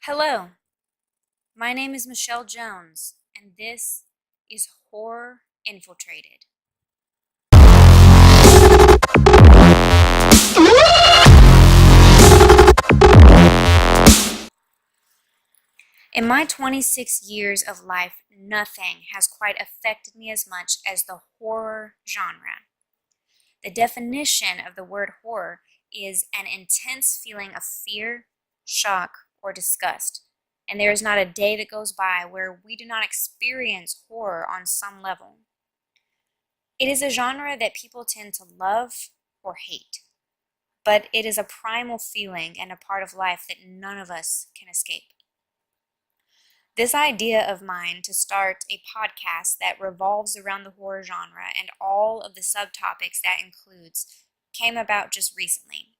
Hello, my name is Michelle Jones, and this is Horror Infiltrated. In my 26 years of life, nothing has quite affected me as much as the horror genre. The definition of the word horror is an intense feeling of fear, shock, or disgust, and there is not a day that goes by where we do not experience horror on some level. It is a genre that people tend to love or hate, but it is a primal feeling and a part of life that none of us can escape. This idea of mine to start a podcast that revolves around the horror genre and all of the subtopics that includes came about just recently.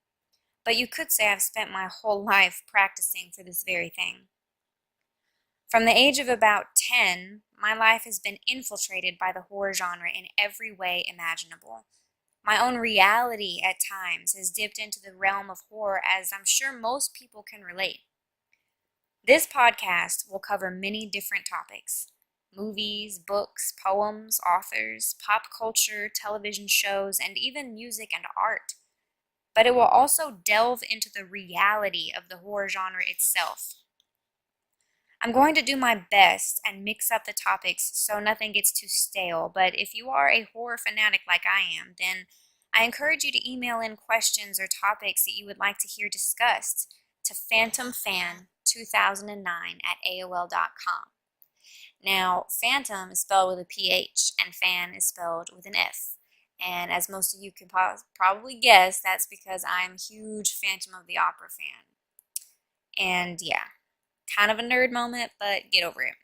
But you could say I've spent my whole life practicing for this very thing. From the age of about 10, my life has been infiltrated by the horror genre in every way imaginable. My own reality at times has dipped into the realm of horror, as I'm sure most people can relate. This podcast will cover many different topics: movies, books, poems, authors, pop culture, television shows, and even music and art. But it will also delve into the reality of the horror genre itself. I'm going to do my best and mix up the topics so nothing gets too stale, but if you are a horror fanatic like I am, then I encourage you to email in questions or topics that you would like to hear discussed to phantomfan2009@aol.com. Now, Phantom is spelled with a PH and fan is spelled with an F. And as most of you can probably guess, that's because I'm a huge Phantom of the Opera fan. And yeah, kind of a nerd moment, but get over it.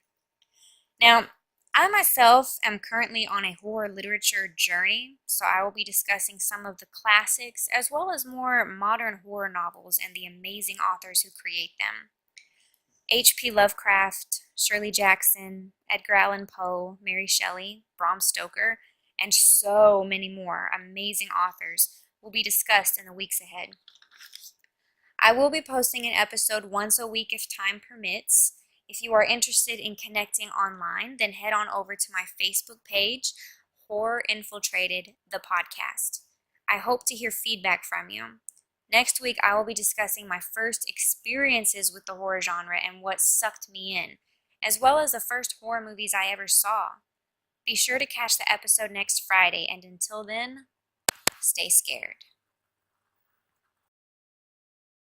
Now, I myself am currently on a horror literature journey, so I will be discussing some of the classics as well as more modern horror novels and the amazing authors who create them. H.P. Lovecraft, Shirley Jackson, Edgar Allan Poe, Mary Shelley, Bram Stoker, and so many more amazing authors will be discussed in the weeks ahead. I will be posting an episode once a week if time permits. If you are interested in connecting online, then head on over to my Facebook page, Horror Infiltrated, the podcast. I hope to hear feedback from you. Next week, I will be discussing my first experiences with the horror genre and what sucked me in, as well as the first horror movies I ever saw. Be sure to catch the episode next Friday, and until then, stay scared.